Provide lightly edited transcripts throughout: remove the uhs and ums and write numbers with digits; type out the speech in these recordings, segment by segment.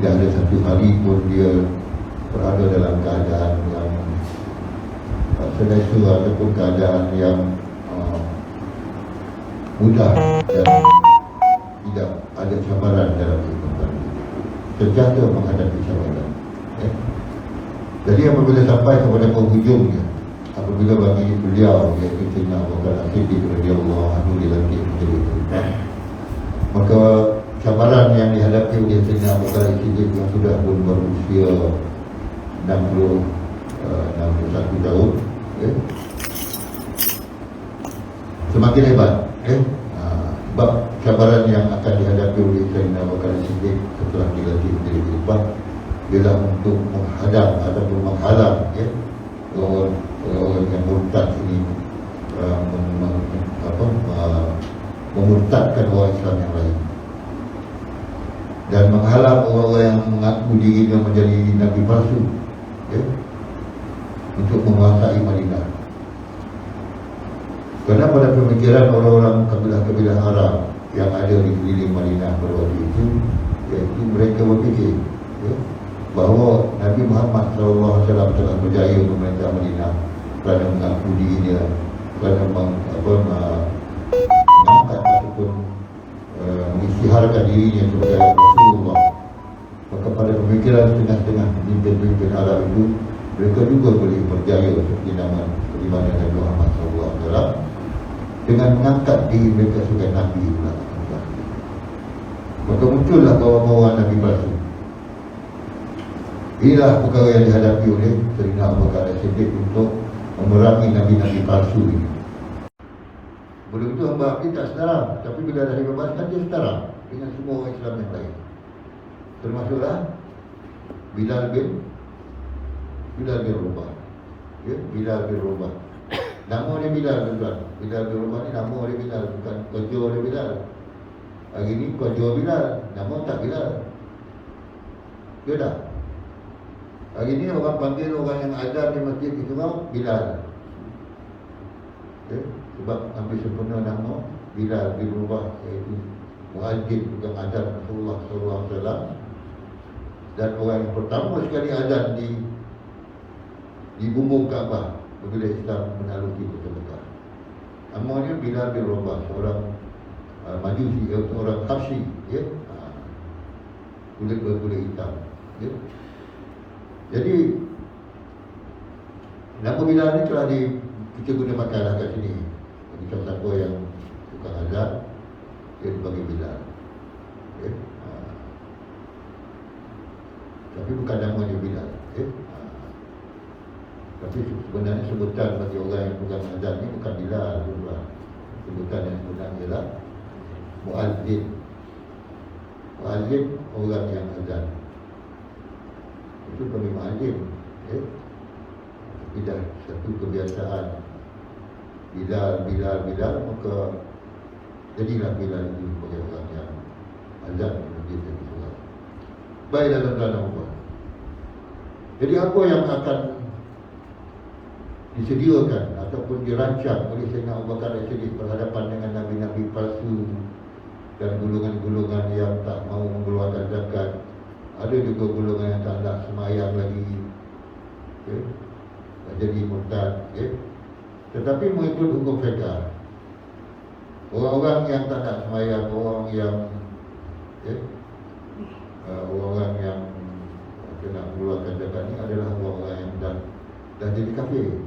tidak ada satu hari pun dia berada dalam keadaan yang selesa ataupun keadaan yang mudah dan tidak ada cabaran dalam kehidupan. Sentiasa menghadapi cabaran. Jadi apabila sampai kepada penghujungnya, apabila bagi beliau iaitu Sayyidina Abu Bakar As-Siddiq radhiyallahu anhu dilantik menjadi khalifah, maka cabaran yang dihadapi oleh Sayyidina Abu Bakar As-Siddiq yang sudah pun berusia 61 tahun, semakin hebat. Sebab cabaran yang akan dihadapi oleh Sayyidina Abu Bakar As-Siddiq setelah dilantik menjadi khalifah ialah untuk menghadap ataupun menghalang orang yang murtad ini, memurtadkan orang Islam yang lain, dan menghalang orang-orang yang mengaku dirinya menjadi Nabi palsu untuk menguasai Madinah. Kerana pada pemikiran orang-orang kabilah-kabilah Arab yang ada di sekeliling Madinah pada waktu itu, iaitu mereka berfikir bahawa Nabi Muhammad SAW telah berjaya memerintah Madinah kerana mengaku dirinya, kerana mengangkat ataupun mengisytiharkan dirinya sebagai Rasulullah. Maka pada pemikiran setengah-setengah pemimpin-pemimpin Arab itu, mereka juga boleh berjaya seperti nama Nabi Muhammad SAW dengan mengangkat diri mereka sebagai Nabi pula. Maka muncullah bawa-bawa Nabi palsu. Inilah perkara yang dihadapi oleh Sayyidina Abu Bakar As-Siddiq untuk memerangi Nabi-Nabi palsu ini. Belum itu hamba abdi tak setara, tapi bila dah dibebaskan dia setara dengan semua orang Islam yang lain. Termasuklah Bilal bin Rabah. Bilal bin Rabah. Nama dia Bilal, tuan. Bilal bin Rabah ni nama dia Bilal, bukan kerja dia Bilal. Hari ni kerja Bilal, nama tak Bilal. Dia dah. Hari ni orang panggil orang yang azan di masjid itu Bilal. Sebab hampir sempurna nama Bilal bin Rabah, iaitu muadzin juga azan Rasulullah SAW, dan orang yang pertama sekali azan di bumbung Kaabah apabila Islam menaluki Kota Mekah. Nama dia Bilal bin Rabah, seorang Majusi, seorang Habsyi, kulit berkulit hitam. Jadi nama Bilal ni telah kita guna pakailah kat sini. Bagi siapa yang tukang azan, dia dipanggil Bilal. Tapi bukan nama dia Bilal. Tapi sebenarnya sebutan bagi orang yang tukang azan ni bukan Bilal. Sebutan yang sebenarnya ialah muadzin. Muadzin orang yang azan. Itu bagi muadzin. Tidak satu kebiasaan Bilal, maka jadilah Bilal itu sebagai orang yang azan begitu juga. Baiklah tuan-tuan. Jadi apa yang akan disediakan ataupun dirancang oleh Sayyidina Abu Bakar As-Siddiq berhadapan dengan Nabi-Nabi palsu dan golongan-golongan yang tak mahu mengeluarkan zakat. Ada juga golongan yang tak nak semayang lagi, jadi murtad. Tetapi mengikut hukum fiqh, orang-orang yang tak nak semayang, orang yang nak mengeluarkan zakat ni adalah orang-orang yang dah jadi kafir.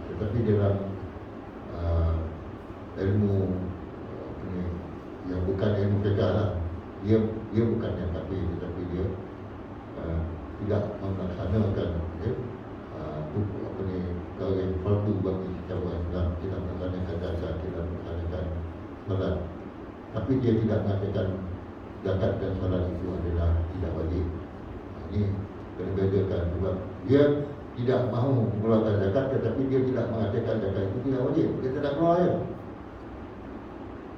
Tetapi dalam ilmu yang bukan ilmu fiqh lah, dia bukan yang kafir, tetapi dia tidak melaksanakan perkara yang fardu bagi secara Islam, tidak melaksanakan zakat, tidak melaksanakan salat. Tapi dia tidak mengatakan zakat dan salat itu adalah tidak wajib. Ini kena bedakan, sebab dia tidak mahu mengeluarkan zakat, tetapi dia tidak mengatakan zakat itu tidak wajib. Dia tidak keluar ya.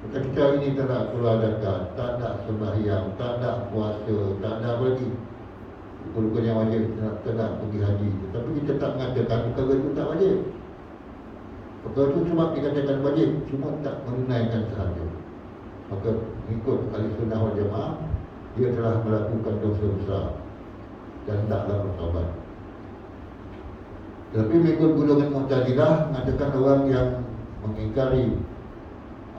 Kita ini tak nak keluar zakat, tak nak sembahyang, tak nak puasa, tak nak apa lagi, rukun yang wajib, tak nak pergi haji. Tetapi kita tak mengatakan perkara itu tak wajib. Perkara itu cuma dikatakan wajib, cuma tak menunaikan sahaja. Maka ikut ahli sunnah wal jamaah, dia telah melakukan dosa besar dan taklah bertaubat. Tetapi mengikut golongan Mu'tazilah mengatakan orang yang mengingkari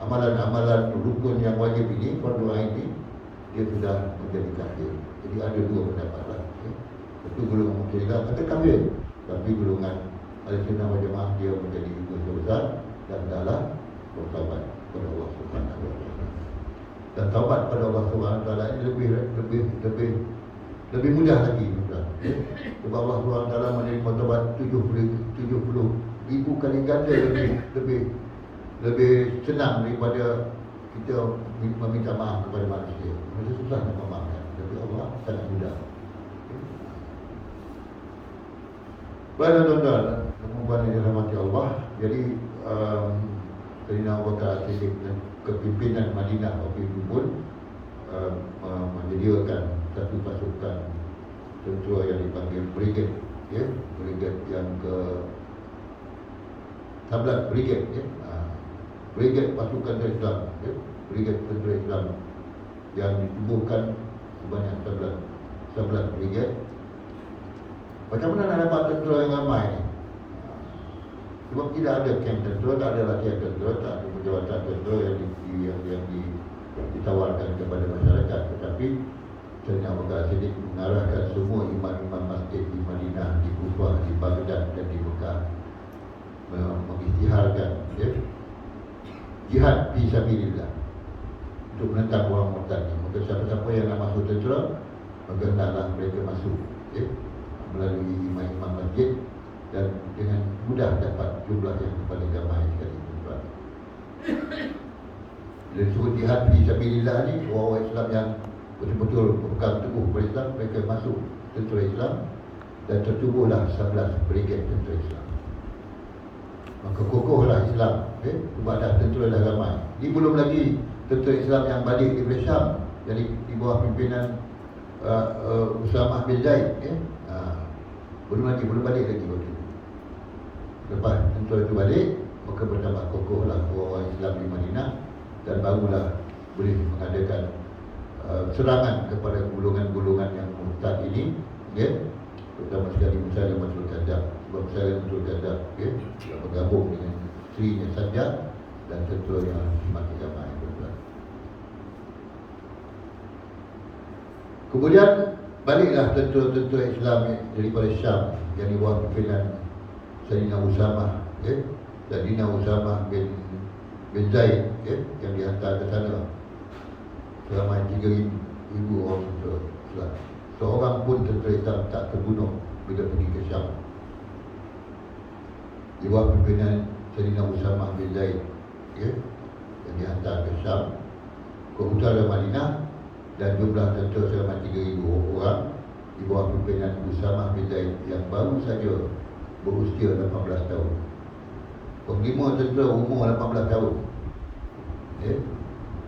amalan-amalan rukun yang wajib ini, fardu ain ini, dia sudah menjadi kafir. Jadi ada dua pendapat lah. Satu golongan Mu'tazilah kata kafir, tapi golongan Ahlussunnah wal Jamaah dia menjadi dosa besar dan taklah bertaubat kepada Allah Subhanahu wa taala. Dan taubat kepada Allah Subhanahu wa taala ini lebih mudah lagi. Sebab Allah Subhanahu wa taala menerima taubat 70 ribu kali ganda lebih senang daripada kita meminta maaf kepada manusia. Manusia susah nak memaafkan, tapi Allah sangat mudah. Baiklah tuan-tuan, perempuan yang dirahmati Allah. Jadi Sayyidina Abu Bakar As-Siddiq dan kepimpinan Madinah waktu itu pun menyediakan satu pasukan tentera yang dipanggil brigade, brigade yang ke 11 brigade, brigade pasukan Islam, brigade tentera Islam yang ditubuhkan sebanyak 11 brigade. Macam mana nak dapat tentera yang ramai ni? Sebab tidak ada kamp tentera, tak ada latihan tentera, tak ada penjawatan tentera yang ditawarkan kepada masyarakat. Tetapi Sayyidina Abu Bakar As-Siddiq mengarahkan semua imam-imam masjid di Madinah, di Kufah, di Baghdad dan di Mekah mengisytiharkan jihad fi sabilillah untuk menentang orang murtad. Maka siapa-siapa yang nak masuk tentera, maka hendaklah mereka masuk melalui imam-imam masjid dan dengan mudah dapat jumlah yang paling ramai sekali. Bila disebut jihad fi sabilillah ni, orang Islam yang betul-betul berpegang teguh kepada Islam, mereka masuk tentera Islam dan tertubuhlah 11 brigade tentera Islam. Maka kokohlah Islam, sebab dah tentera dah ramai. Ini belum lagi tentera Islam yang balik di Syam, jadi di bawah pimpinan Usamah bin Zaid, belum balik lagi waktu itu. Lepas tentera itu balik, maka bertambah kokohlah orang Islam di Madinah dan barulah boleh mengadakan serangan kepada golongan-golongan yang murtad ini, terutama sekali Musailamatul Kadzdzab. Sebab Musailamatul Kadzdzab bergabung dengan isterinya Sajjad dan tentera yang semakin ramai. Kemudian baliklah tentera-tentera Islam daripada Syam yang di bawah pimpinan Sayyidina Usamah, Sayyidina Usamah bin Zaid, yang dihantar ke sana seramai 3,000 orang tentera Islam. Seorang pun tentera Islam tak terbunuh bila pergi ke Syam. Di bawah pimpinan Sayyidina Usamah bin Zaid, yang dihantar ke Syam, ke utara Madinah, dan jumlah tentera seramai 3,000 orang di bawah pimpinan Usamah bin Zaid yang baru saja berusia 18 tahun. Penglima tentera umur 18 tahun,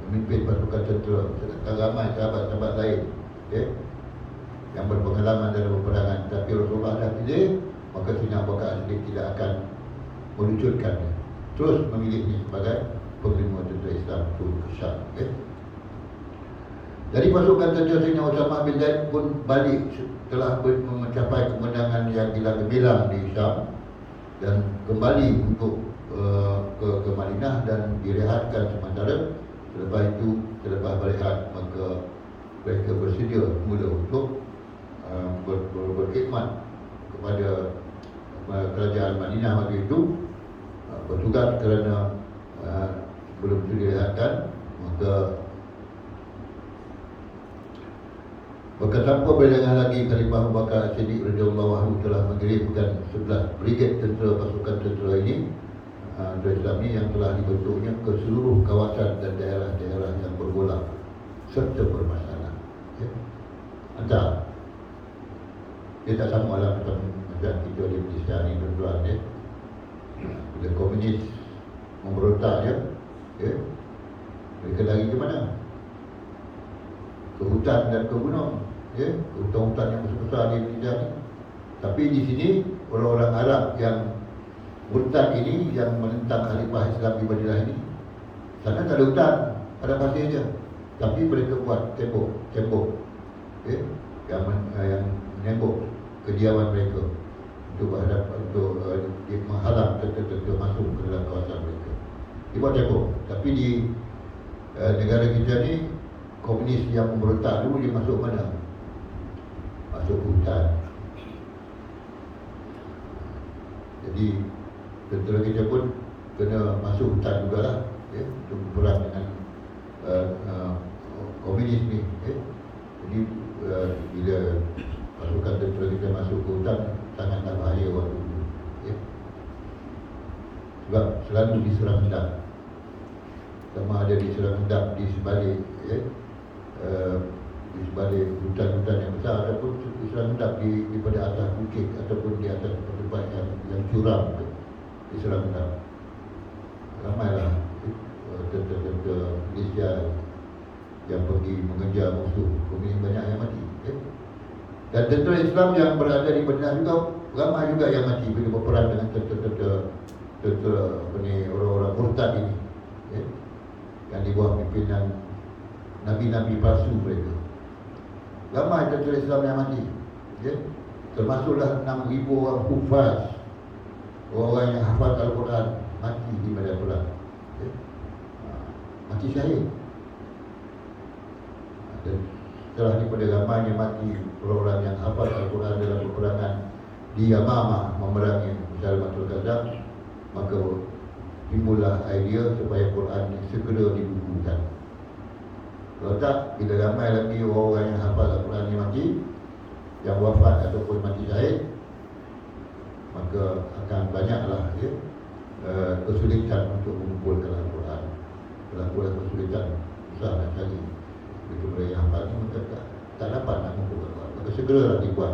memimpin pasukan tentera, sedangkan ramai sahabat-sahabat lain yang berpengalaman dalam peperangan. Tapi Rasulullah dah pilih, maka Sayyidina Abu Bakar As-Siddiq tidak akan melucutkannya, terus memilihnya sebagai penglima tentera Islam turun ke Syam. Jadi pasukan tentera Sayyidina Usamah bin Zaid pun balik telah mencapai kemenangan yang gemilang di Syam dan kembali untuk ke Madinah dan direhatkan sementara. Selepas itu, selepas berehat, maka mereka bersedia mula untuk berkhidmat kepada kerajaan Madinah waktu itu. Bertugas kerana sebelum itu direhatkan, maka tanpa berdengar lagi, Khalifah Abu Bakar As-Siddiq radhiyallahu anhu telah mengirimkan 11 brigade tentera pasukan tentera ini tentera Islam ini yang telah dibentuknya ke seluruh kawasan dan daerah-daerah yang bergolak serta bermasalah. Entah dia tak sama lah macam kita di Malaysia ni tuan-tuan, bila komunis memberontak mereka lari ke mana? Ke hutan dan ke gunung, ke hutan-hutan yang besar-besar di Indonesia ni. Tapi di sini orang-orang Arab yang murtad ini, yang menentang khalifah Islam di Madinah ini, sana tak ada hutan, ada pasir je. Tapi mereka buat tembok, okay? yang menembok kediaman mereka untuk menghalang tentera masuk ke dalam kawasan mereka. Dia buat tembok. Tapi di negara kita ni, komunis yang memberontak dulu dia masuk mana? Masuk hutan. Jadi tentera kita pun kena masuk hutan jugalah, ya, untuk berperang dengan komunis ni. Ya. Jadi bila pasukan tentera kita masuk ke hutan, sangatlah bahaya waktu itu. Ya. Sebab selalu diserang hendak. Sama ada diserang hendak di sebalik, ya, di sebalik hutan-hutan yang besar, ataupun diserang hendak daripada atas bukit ataupun di atas tempat yang curam tu, diserang hendak. Ramailah tentera Malaysia yang pergi mengejar musuh, kemudian banyak yang mati. Ya. Dan tentera Islam yang berada di Madinah juga ramai juga yang mati bila berperang dengan tentera orang-orang murtad ini, ya, yang di bawah pimpinan nabi-nabi palsu mereka. Ramai tentera Islam yang mati, ya. Termasuklah 6,000 orang hufaz, orang yang hafal Al-Quran, mati di medan perang, ya. Mati syahid. Dan setelah daripada ramainya mati orang-orang yang hafal Al-Quran dalam peperangan di Yamamah memerangi Musailamatul Kadzdzab, maka timbullah idea supaya Quran segera dibukukan. Kalau tak, bila ramai lagi orang yang hafal Al-Quran yang mati, yang wafat ataupun mati syahid, maka akan banyaklah, ya, kesulitan untuk mengumpulkan Al-Quran. Berlakulah kesulitan besar nak cari begitu mereka yang hafal ni, maka tak dapat nak mengumpulkan Al-Quran. Maka segeralah dibuat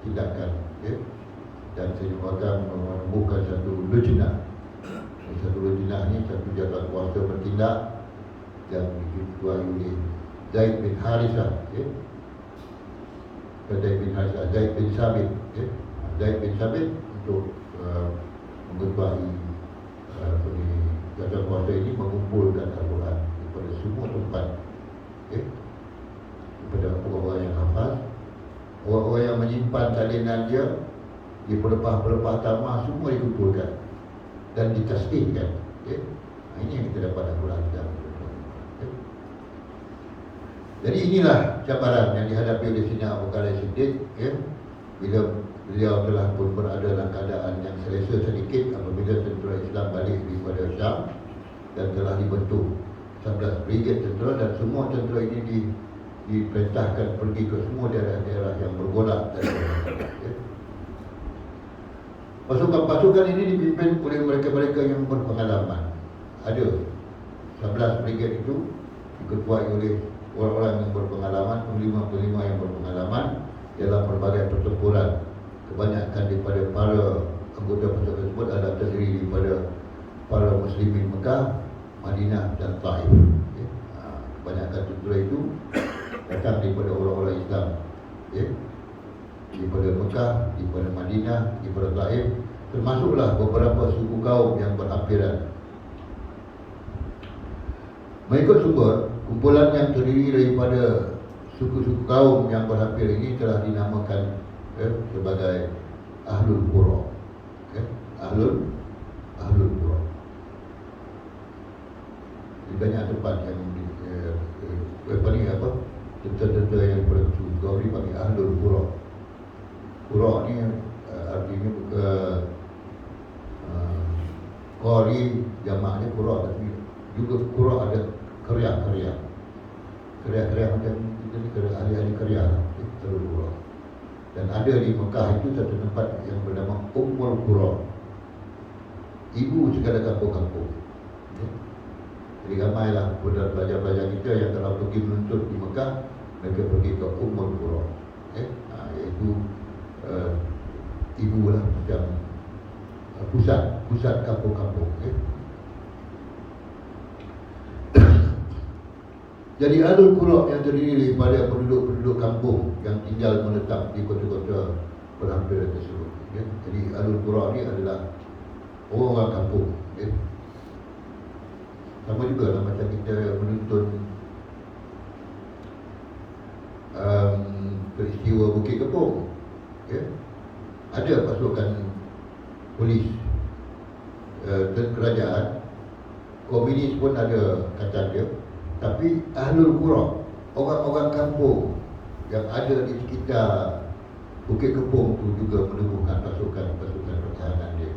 tindakan, ya. Dan saya akan menumbuhkan satu lejnah. Satu lejnah ni, satu jawatan kuasa bertindak yang diketuai oleh Zaid bin Harithah, ya. Zaid bin Harithah, Zaid bin Sabit, ya. Zaid bin Sabit untuk mengetuai jawatan kuasa ini mengumpulkan Al-Quran daripada semua tempat, ya. Daripada orang-orang yang hafal, orang-orang yang menyimpan salinan dia di pelepah-pelepah tamah, semua dikumpulkan dan ditasbihkan, ya. Ini yang kita dapat Al-Quran sekarang, ya. Jadi inilah cabaran yang dihadapi oleh Sayyidina Abu Bakar As-Siddiq, ya, bila beliau telah pun berada dalam keadaan yang selesa sedikit apabila tentera Islam balik daripada Syam dan telah dibentuk 11 brigade tentera, dan semua tentera ini diperintahkan pergi ke semua daerah-daerah yang bergolak dan ya. Pasukan-pasukan ini dipimpin oleh mereka-mereka yang berpengalaman. Ada 11 brigade itu diketuai oleh orang-orang yang berpengalaman, panglima-panglima yang berpengalaman dalam berbagai pertempuran. Kebanyakan daripada para anggota pasukan tersebut adalah terdiri daripada para muslimin Mekah, Madinah dan Taif. Ya. Kebanyakan tentera itu datang daripada orang-orang Islam, ya. Daripada Mekah, daripada Madinah, daripada Taif, termasuklah beberapa suku kaum yang berhampiran. Mengikut sumber, kumpulan yang terdiri daripada suku-suku kaum yang berhampir ini telah dinamakan, ya, sebagai Ahlul Qura, ya. Ahlul Qura. Di banyak tempat yang tentera-tentera yang bersuku kaum ini panggil Ahlul Qura. Qura ni artinya Qari jamaknya Qura, tapi juga Qura ada karya-karya macam kita ni, ahli-ahli karya, Ahlul Qura. Dan ada di Mekah itu satu tempat yang bernama Ummul Qura, ibu segala kampung-kampung, ya. Jadi ramailah pelajar-pelajar kita yang kalau pergi menuntut di Mekah, mereka pergi ke Ummul Qura, ya. Iaitu ibu lah, macam pusat kampung-kampung, ya. Jadi Ahlul Qura yang terdiri daripada penduduk-penduduk kampung yang tinggal menetap di kota-kota berhampiran tersebut, ya. Jadi Ahlul Qura ni adalah orang-orang kampung, ya. Sama juga lah macam kita menuntun Bukit Kepong. Ya. Ada pasukan polis kerajaan, komunis pun ada kata dia. Tapi Ahlul Qura, orang-orang kampung yang ada di sekitar Bukit Kepong tu juga menubuhkan pasukan pertahanan dia.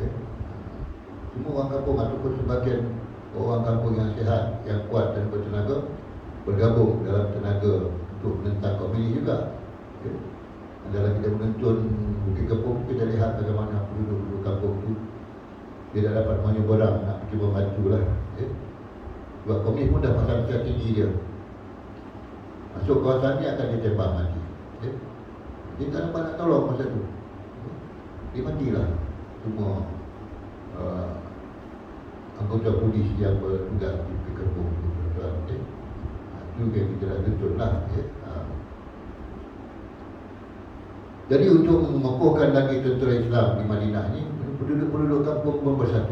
Ya. Semua orang kampung ataupun sebagian orang kampung yang sihat, yang kuat dan bertenaga bergabung dalam tenaga untuk menentang komunis juga. Ya. Dalam kita menonton Bukit Kepong, kita lihat bagaimana penduduk kampung itu dia dah dapat menyeberang nak cuba bantu lah. Ya. Sebab komunis pun dah pasang strategi dia. Masuk kawasan ni akan ditembak mati. Ya. Dia tak dapat nak tolong masa tu. Ya. Dia matilah semua anggota polis yang bertugas di Bukit Kepong itu. Ya. Itu yang kita dah tuntut lah. Ya. Jadi untuk mengokohkan lagi tentera Islam di Madinah ini, penduduk-penduduk kampung pun bersatu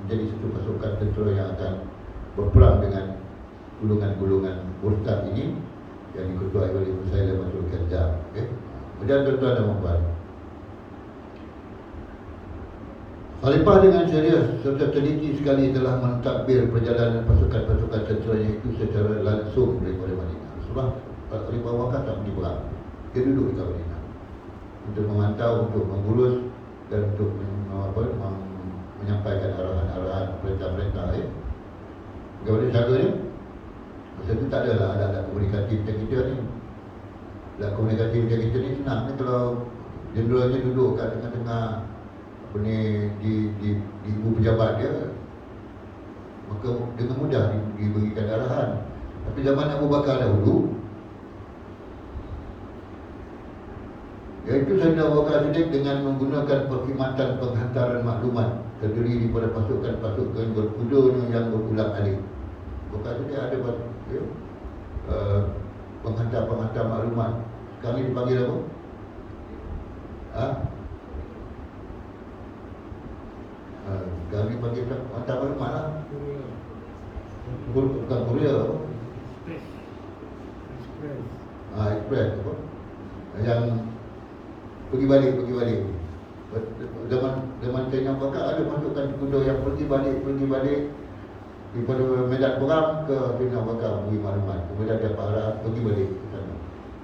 menjadi satu pasukan tentera yang akan berperang dengan golongan-golongan murtad ini yang diketuai oleh Musailamatul Kadzdzab. Okay? Kemudian tuan-tuan dan puan, Khalifah dengan serius serta teliti sekali telah mentadbir perjalanan pasukan-pasukan tenteranya itu secara langsung daripada Madinah. Sebab Khalifah Wakar tak pergi perang, dia duduk di Madinah untuk memantau, untuk mengurus dan untuk menyampaikan arahan-arahan perintah-perintah. Bagaimana caranya? Masa itu tak adalah alat-alat komunikatif macam kita ni. Alat komunikatif macam kita ni senang ni kalau jenderalnya duduk kat tengah-tengah apa ni, di ibu pejabat dia, maka dengan mudah diberikan arahan. Tapi zaman Abu Bakar dahulu, iaitu Sayyidina Abu Bakar Siddiq dengan menggunakan perkhidmatan penghantaran maklumat terdiri daripada pasukan-pasukan berkudanya yang berulang-alik. Abu Bakar Siddiq ada penghantar maklumat. Sekarang ni dipanggil apa? Sekarang ni panggil penghantar maklumat lah. Bukan Korea apa? Express apa? Yang pergi balik. Zaman Sayyidina Abu Bakar ada pasukan kuda yang pergi balik daripada medan perang ke Sayyidina Abu Bakar beri maklumat. Kemudian dia parah pergi balik ke sana.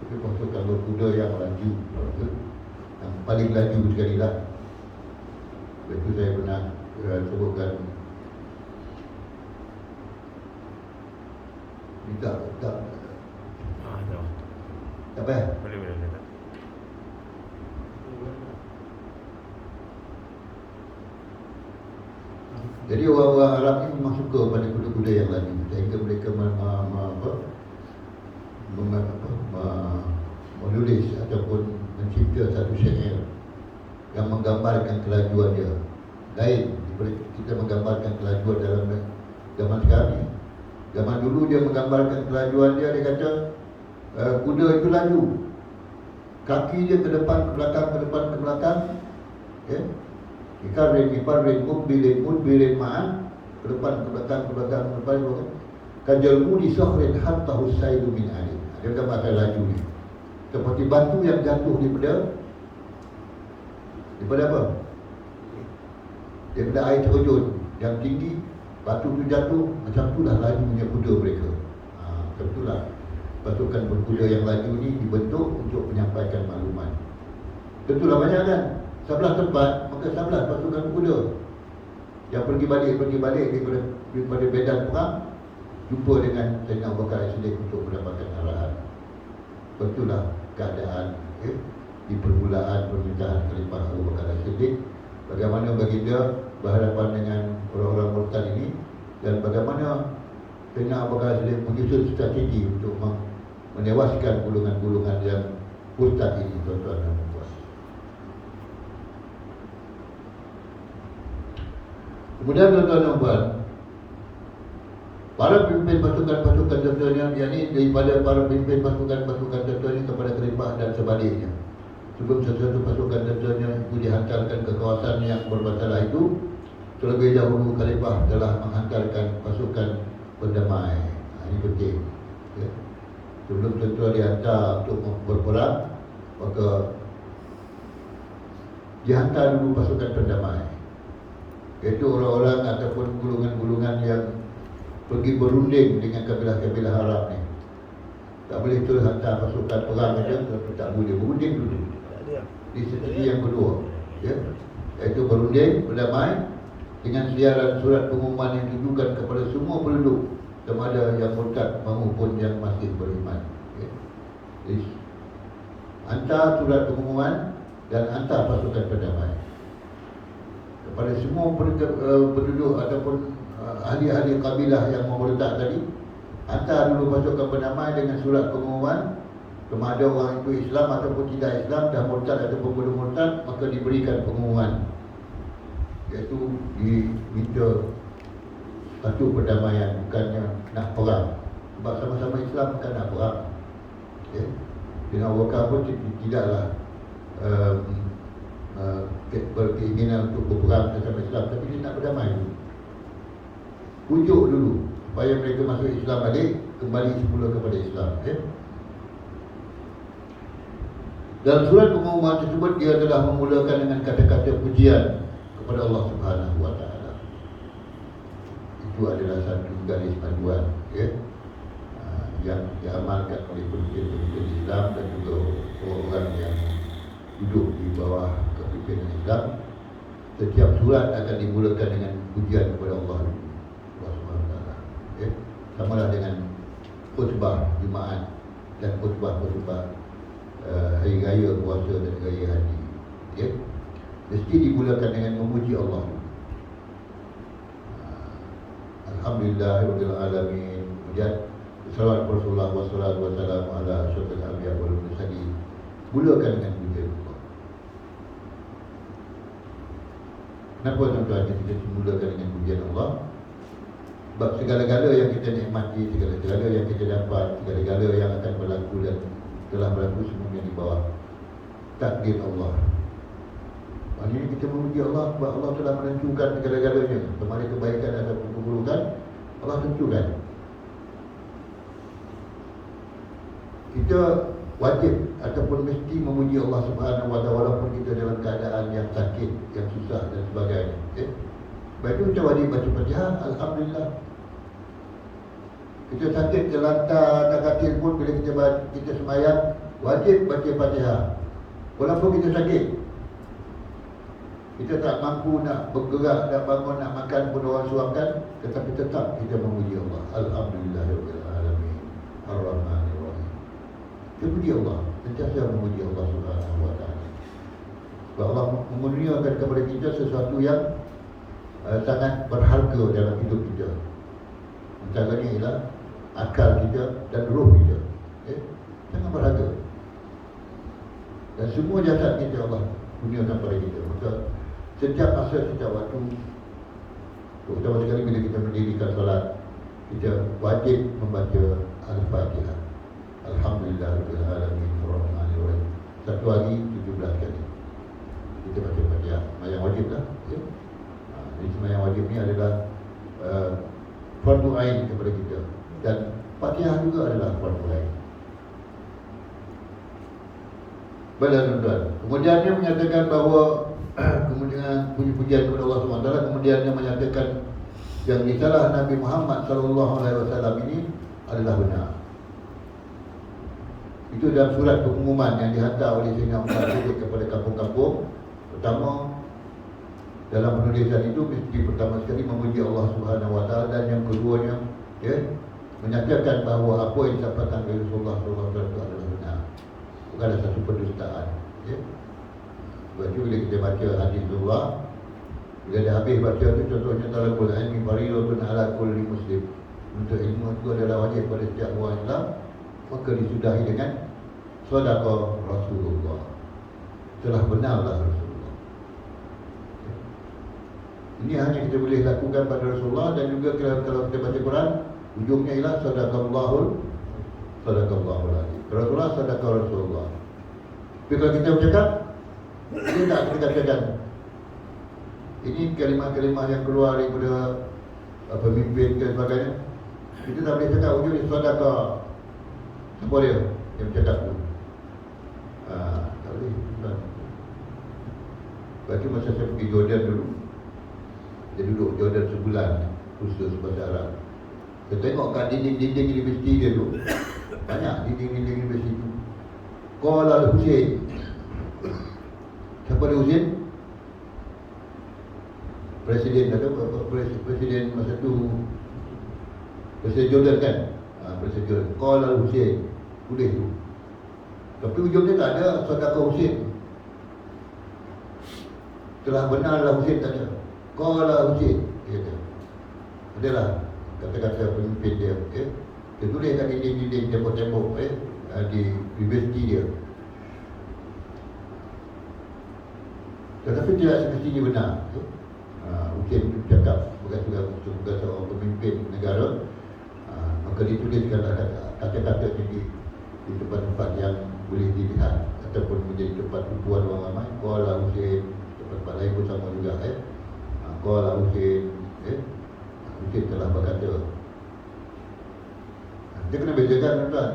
Itu pasukan berkuda yang laju, yang paling laju sekali lah. Itu saya pernah sebutkan. Tak apa ya? Boleh. Jadi orang-orang Arab ni memang suka pada kuda-kuda yang laju, sehingga mereka menulis ataupun mencipta satu syair yang menggambarkan kelajuan dia. Lain daripada kita menggambarkan kelajuan dalam zaman sekarang ni. Zaman dulu dia menggambarkan kelajuan dia kata kuda itu laju, kaki dia ke depan, ke belakang, ya. Iparin, mudbirin ma'an, ke depan, kajalmu di sohrin hatta husaidu min alim. Dia gambarkan laju ni seperti batu yang jatuh daripada apa? Daripada air terjun yang tinggi, batu tu jatuh, macam itulah lajunya kuda mereka. Macam itulah pasukan berkuda yang laju ni dibentuk untuk menyampaikan maklumat. Tentulah banyak kan? 11 tempat, maka 11 pasukan kuda yang pergi balik daripada medan perang, jumpa dengan Sayyidina Abu Bakar Siddiq untuk mendapatkan arahan. Itulah keadaan di permulaan permintaan Khalifah Abu Bakar Siddiq, bagaimana baginda berhadapan dengan orang-orang murtad ini, dan bagaimana Sayyidina Abu Bakar Siddiq menyusun strategi untuk menewaskan golongan-golongan yang murtad ini, tuan-tuan dan puan. Kemudian tuan-tuan dan puan, para pemimpin pasukan-pasukan tenteranya, yakni daripada para pemimpin pasukan-pasukan tenteranya kepada Khalifah dan sebaliknya. Sebelum sesuatu pasukan tenteranya itu dihantarkan ke kawasan yang bermasalah itu, terlebih dahulu Khalifah telah menghantarkan pasukan pendamai. Ini penting. sebelum tentera dihantar untuk berperang, maka dihantar dulu pasukan pendamai, iaitu orang-orang ataupun golongan-golongan yang pergi berunding dengan kabilah-kabilah Arab ni. Tak boleh terus hantar pasukan perang saja, tetapi tak boleh berunding dulu. Di strategi yang kedua, ya, iaitu berunding, berdamai dengan siaran surat pengumuman yang ditujukan kepada semua penduduk, sama ada yang murtad maupun yang masih beriman. Ya. Jadi, hantar surat pengumuman dan hantar pasukan pendamai kepada semua penduduk ataupun ahli-ahli kabilah yang memerintah tadi. Hantar dulu pasukan pendamai dengan surat pengumuman, sama ada orang itu Islam ataupun tidak Islam, dah murtad ataupun belum murtad, maka diberikan pengumuman, iaitu diminta satu perdamaian, bukannya nak perang. Sebab sama-sama Islam bukan nak perang. Ya. Dengan Abu Bakar pun tidaklah berkeinginan untuk berperang bersama Islam, tapi dia nak berdamai dulu, pujuk dulu supaya mereka masuk Islam balik, kembali semula kepada Islam. Ya. Dalam surat pengumuman tersebut, dia telah memulakan dengan kata-kata pujian kepada Allah Subhanahu Wa Taala. Itu adalah satu garis panduan, ya, yang diamalkan oleh pemimpin-pemimpin Islam dan juga orang-orang yang duduk di bawah kepimpinan Islam. Setiap surat akan dimulakan dengan pujian kepada Allah Subhanahu Wa Taala. Ya. Samalah dengan khutbah Jumaat dan khutbah-khutbah hari raya puasa dan raya haji. Ya. Mesti dimulakan dengan memuji Allah. Alhamdulillahirabbil alamin. Kemudian salawat Rasulullah wassalatu wassalamu ala asyrafil anbiya wal mursalin. Mulakan dengan pujian Allah. Kenapa tuan-tuan kita mulakan dengan pujian Allah? Sebab segala-gala yang kita nikmati, segala-gala yang kita dapat, segala-gala yang akan berlaku dan telah berlaku semuanya di bawah takdir Allah. Maksudnya kita memuji Allah sebab Allah telah menentukan segala-galanya, sama ada kebaikan ataupun keburukan, Allah tentukan. Kita wajib ataupun mesti memuji Allah Subhanahu Wa Taala walaupun kita dalam keadaan yang sakit, yang susah dan sebagainya. Sebab itu kita wajib baca Fatihah. Alhamdulillah. Kita sakit terlantar tak katil pun, bila kita sembahyang wajib baca Fatihah. Walaupun kita sakit, kita tak mampu nak bergerak, nak bangun, nak makan pun orang suapkan, tetapi tetap kita memuji Allah. Alhamdulillahirabbil alamin. Ar-Rahmanir-Rahim. Kita puji Allah, sentiasa memuji Allah Subhanahu Wa Taala. Sebab Allah mengurniakan kepada kita sesuatu yang sangat berharga dalam hidup kita. Antaranya ialah akal kita dan roh kita. Sangat berharga. Dan semua jasad kita Allah kurniakan kepada kita. Maka setiap masa, setiap waktu, terutama sekali bila kita mendirikan solat, kita wajib membaca Al-Fatihah. Alhamdulillahirabbil alamin ar-rahmanir-rahim. Satu hari 17 kali kita baca Fatihah. Sembahyang wajib lah, ya. Jadi sembahyang wajib ni adalah fardu ain kepada kita, dan Fatihah juga adalah fardu ain. Baiklah tuan-tuan. Kemudiannya menyatakan bahawa kemudian puji-pujian kepada Allah SWT. Kemudiannya menyatakan yang risalah Nabi Muhammad SAW ini adalah benar. Itu dalam surat pengumuman yang dihantar oleh Sayyidina Umar kepada kampung-kampung. Pertama, dalam penulisan itu mesti pertama sekali memuji Allah Subhanahu Wa Taala, dan yang keduanya, ya, menyatakan bahawa apa yang disampaikan oleh Rasulullah SAW itu adalah benar, bukanlah satu pendustaan. Ya. Sebab itu bila kita baca hadis Rasulullah, bila dah habis baca itu, contohnya talabul ilmi fardhun ala kulli muslim. Untuk ilmu itu adalah wajib pada setiap orang Islam, maka disudahi dengan sedekah Rasulullah. Telah benarlah Rasulullah. Ini hanya kita boleh lakukan pada Rasulullah, dan juga kalau kita baca Quran, ujungnya ialah sadaqallahul azim. Rasulullah sadaqah Rasulullah. Tapi kalau kita bercakap, kita tak kita katakan ini kalimah-kalimah yang keluar daripada pemimpin dan sebagainya. Kita tak boleh cakap ujungnya sadaqah. Siapa dia yang cakap tu? Tak boleh. Bukan. Berarti masa saya pergi Jordan dulu, saya duduk Jordan sebulan, kursus bahasa Arab. Saya tengok kat dinding-dinding universiti dia tu, banyak dinding-dinding universiti tu. Qala al-Husain. Siapa dia Husain? Presiden presiden masa tu, Presiden Jordan kan? Presiden Jordan. Qala al-Husain. Tulis tu. Tapi ujungnya tak ada saudara Husain. Telah benarlah Husain tak ada. Qala Husain. Dia kata. Adalah kata-kata pemimpin dia. Dia tulis kat dinding-dinding tembok-tembok di universiti dia. Tetapi tidak semestinya benar. Husain itu cakap sebagai seorang pemimpin negara. Maka dituliskanlah kata-kata di tempat-tempat yang boleh dilihat ataupun menjadi tempat tujuan orang ramai. Qala Husain. Tempat lain pun sama juga. Qala Husain. Husain telah berkata. Dia kena bezakan tuan.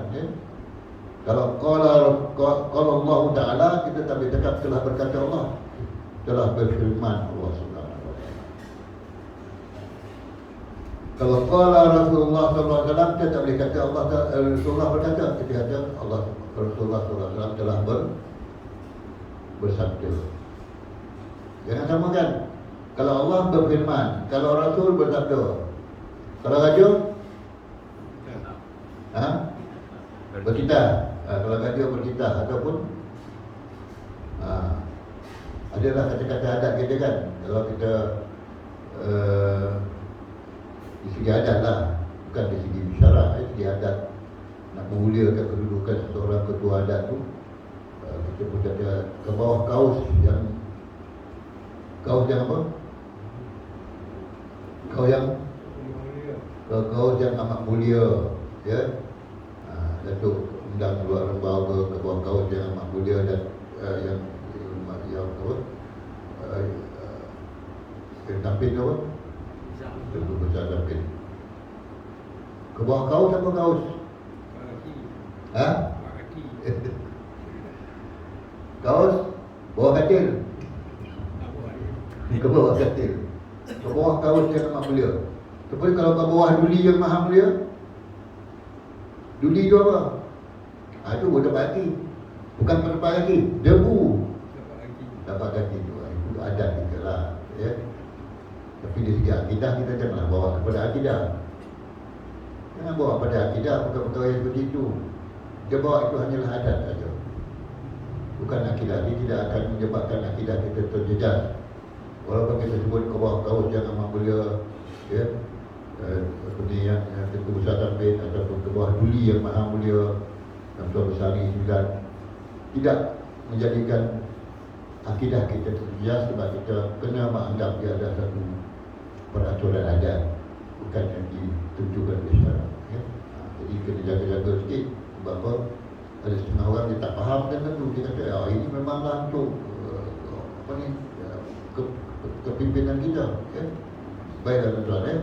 Kalau Allah Ta'ala, kita tak boleh cakap telah berkata Allah. Telah berfirman Allah Subhanahu Wa Ta'ala. Kalau qala Rasulullah sallallahu alaihi wasallam, kita tak boleh kata Allah Rasulullah berkata. Kita kata Allah Rasulullah sallallahu alaihi wasallam telah bersabda. Jangan samakan. Kalau Allah berfirman, kalau Rasul bersabda. Kalau raja berkitah. Kalau raja berkitah ataupun adalah kata-kata adat kita kan. Kalau kita di segi adat lah, bukan di segi syarak, di segi adat nak memuliakan kedudukan seorang ketua adat tu, kita pun ada ke bawah kaus yang apa? Kaus yang amat mulia, ya. Datuk undang luar lembaga ke bawah kaus yang amat mulia dan yang apa? Yang tampil apa? Tentu besar tampil. Ke bawah kaus apa kaus? Kaus bawah katil. Ke bawah katil. Ke bawah kaus yang amat mulia. Seperti kalau ke bawah duli yang maha mulia. Duli tu apa? Itu dapat kaki. Bukan dapat kaki, debu. Dapat kaki tu. Itu adat kita lah, ya. Tapi dari segi akidah kita janganlah bawa kepada akidah. Jangan bawa pada akidah perkara-perkara yang seperti itu. Dia bawa itu hanyalah adat saja. Bukan akidah. Dia tidak akan menyebabkan akidah kita terjejas. Walaupun kita sebut ke bawah kaus yang amat mulia, ya, seperti yang Tentu Besar Tampin ataupun ke bawah duli yang maha mulia dan Tuan Besar Sembilan, tidak menjadikan akidah kita terjejas sebab kita kena menganggap dia ada satu peraturan adat, bukan yang ditentukan oleh syarak, ya. Jadi kena jaga-jaga sikit. Sebab apa? Ada setengah orang dia tak faham kan tu. Dia kata, ini memanglah untuk kepimpinan kita, ya. Baiklah tuan-tuan, ya.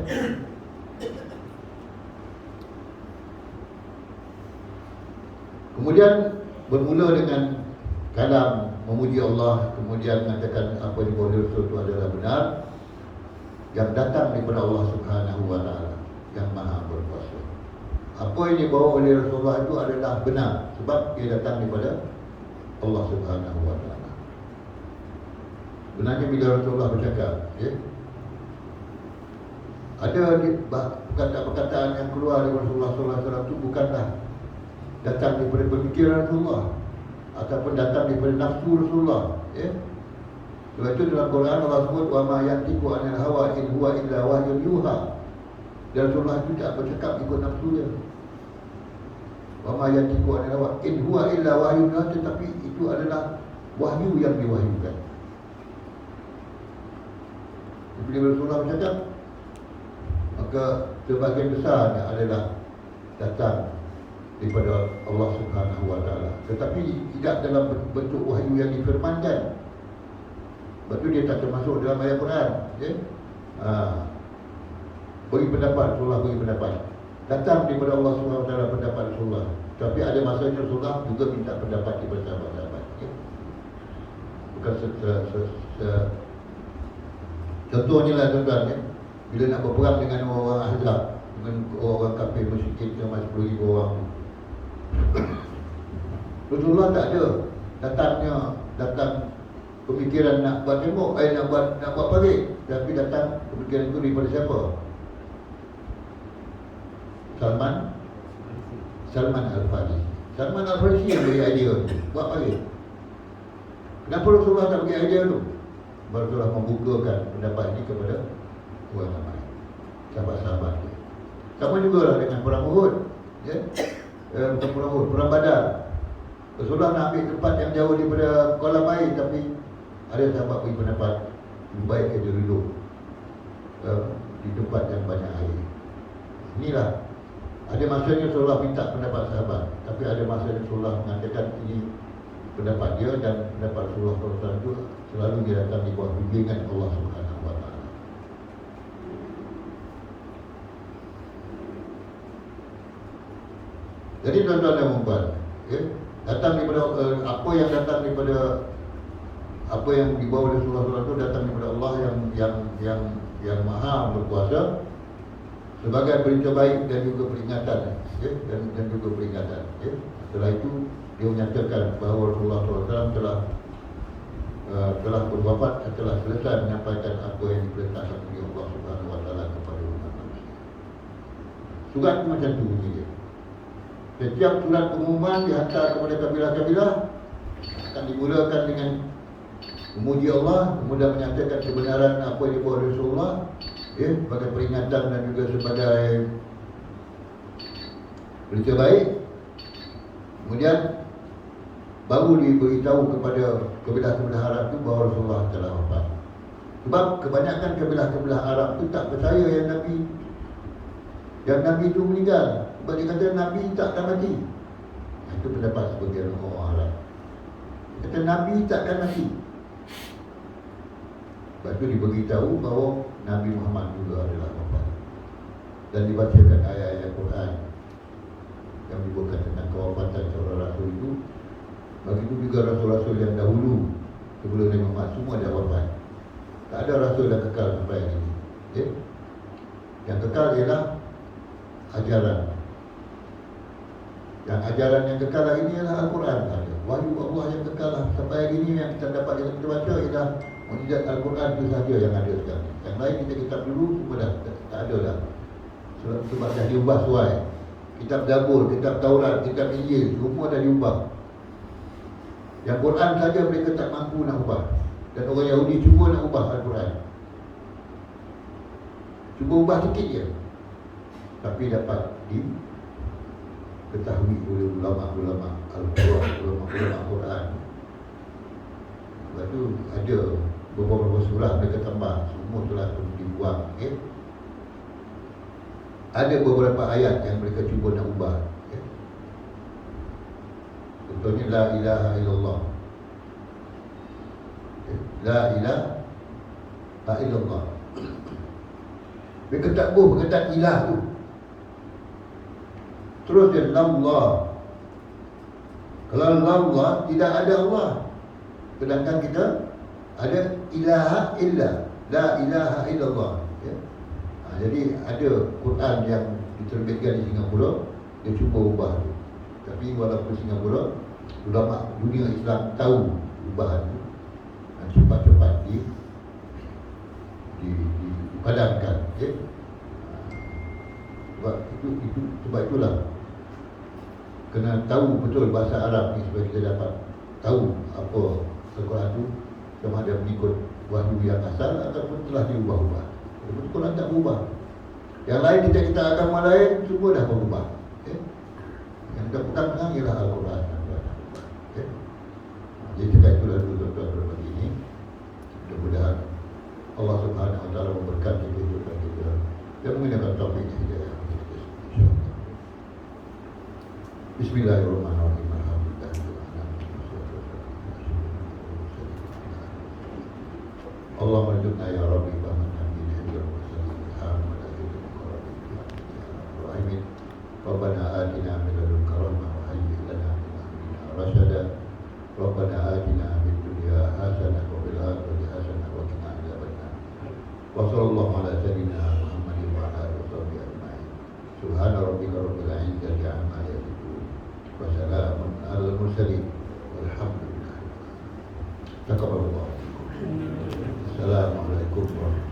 Kemudian bermula dengan kalam memuji Allah, kemudian mengatakan apa yang dibawa Rasul itu adalah benar, yang datang daripada Allah Subhanahu Wa Ta'ala yang maha berkuasa. Apa yang dibawa oleh Rasulullah itu adalah benar sebab dia datang daripada Allah Subhanahu Wa Ta'ala. Benarnya bila Rasulullah bercakap, ya, ada perkataan-perkataan yang keluar dari Rasulullah SAW itu bukanlah datang daripada pemikiran Rasulullah ataupun datang daripada nafsu Rasulullah, ya. Sebab itu dalam Quran Allah sebut wa ma yantiqu 'anil hawa in huwa illa wahyun yuha. Dan Rasulullah itu tak bercakap ikut nafsu dia. Wa ma yantiqu 'anil hawa in huwa illa wahyun yuha, tetapi itu adalah wahyu yang diwahyukan. Bila Rasulullah bercakap, maka sebahagian besarnya adalah datang daripada Allah Subhanahu Wa Ta'ala, tetapi tidak dalam bentuk wahyu yang difirmankan. Sebab itu dia tak termasuk dalam ayat Quran, ya. Bagi pendapat, Rasulullah bagi pendapat. datang daripada Allah SWT pendapat Rasulullah. Tapi ada masanya Rasulullah juga minta pendapat daripada sahabat-sahabat. Okay? Bukan contohnya lah tuan-tuan, ya. Bila nak berperang dengan orang Ahzab, dengan orang kafir musyrikin sama 10,000 orang, Rasulullah tak ada datang pemikiran nak buat tembok, nak buat parit. Tapi datang pemikiran itu daripada siapa? Salman Al-Farisi. Salman Al-Farisi yang beri idea tu, buat parit. Kenapa Rasulullah tak bagi idea tu? Rasulullah membukakan pendapat ini kepada orang ramai, sahabat-sahabat dia. Sama jugalah dengan perang Uhud, ya? Bukan perang Uhud, perang Badar. Rasulullah nak ambil tempat yang jauh daripada kolam air, tapi ada sahabat beri pendapat lebih baik dia duduk di tempat yang banyak air. Inilah, ada masanya Rasulullah minta pendapat sahabat, tapi ada masanya Rasulullah mengatakan ini pendapat dia, dan pendapat Rasulullah SAW itu selalu dia datang di bawah bimbingan Allah Subhanahu Wa Taala. Jadi tuan-tuan dan puan-puan, ya, datang daripada apa yang dibawa oleh Rasulullah SAW itu datang daripada Allah yang Maha berkuasa, sebagai berita baik dan juga peringatan, ya, dan juga peringatan. Ya. Setelah itu dia menyatakan bahawa Rasulullah SAW telah berwafat setelah selesai menyampaikan apa yang diperintahkan oleh Allah Subhanahu Wa Taala kepada umat manusia. Surat macam tu bunyi dia. Setiap surat pengumuman dihantar kepada kabilah-kabilah akan dimulakan dengan memuji Allah, kemudian menyatakan kebenaran apa yang dibawa oleh Rasulullah, ya, sebagai peringatan dan juga sebagai berita baik. Kemudian baru diberitahu kepada kabilah-kabilah Arab itu bahawa Rasulullah telah wafat. Sebab kebanyakan kabilah-kabilah Arab itu tak percaya yang Nabi itu meninggal. Sebab dia kata Nabi tak akan mati. Itu pendapat sebagian orang Arab. Dia kata Nabi tak akan mati. Lepas itu diberitahu bahawa Nabi Muhammad juga adalah wafat. Dan dibacakan ayat-ayat Quran yang menyebutkan tentang kewafatan seorang Rasul itu. Begitu juga Rasul-Rasul yang dahulu sebelum Nabi Muhammad semua dah wafat. Tak ada Rasul yang kekal sampai hari ini, ya? Yang kekal ialah ajaran. Yang ajaran yang kekal hari ini ialah Al-Quran sahaja. Wahyu Allah yang kekal sampai hari ini yang kita dapat, yang kita baca ialah mukjizat Al-Quran itu sahaja yang ada sekarang. Yang lain kita kitab dulu semua dah tak ada dah. Sebab dah diubah suai. Kitab Zabur, kitab Taurat, kitab Injil semua dah diubah. Yang Quran saja mereka tak mampu nak ubah. Dan orang Yahudi cuba nak ubah Al-Quran. Cuba ubah sikit je, tapi dapat diketahui oleh ulama-ulama Al-Quran, ulama-ulama Quran. Lepas tu ada beberapa surah mereka tambah, semua telah dibuang, okay? Ada beberapa ayat yang mereka cuba nak ubah, okay? Contohnya La ilaha illallah, okay? La ilaha illallah. Mereka tak boleh berkata ilah tu. Terus dia Allah. Kalau Allah tidak ada Allah. Sedangkan kita ada ilaha illa, la ilaha illallah, ya? Jadi ada Quran yang diterbitkan di Singapura, dia cuba ubah tu. Tapi walaupun Singapura, ulama dunia Islam tahu ubahan tu, dan cepat-cepat dipadamkan, ya? Sebab itulah kena tahu betul bahasa Arab ni supaya kita dapat tahu apa Al-Quran tu sama ada mengikut wahyu yang asal ataupun telah diubah-ubah. Al-Quran tak berubah. Yang lain kita agama lain semua dah berubah, okay? Yang kita pegang ialah Al-Quran, okay? Jadi cakap itulah dulu tuan-tuan berbagi ini. Mudah-mudahan Allah Subhanahu Wa Taala memberkati kehidupan kita dan menggunakan topik ini. Bismillahirrahmanirrahim. Allah merjukna ya Rabbi bahman nabi hijrah wa sallim. Alhamdulillah. ربنا آتنا من لدنك رحمة وهيئ لنا من أمرنا رشدا ربنا آتنا في الدنيا حسنة وفي الآخرة حسنة وقنا عذاب النار وصلى الله على سيدنا محمد وعلى آله وصحبه أجمعين سبحان ربك رب العزة عما يصفون وسلام على المرسلين والحمد لله تقبل الله. Assalamualaikum warahmatullahi wabarakatuh.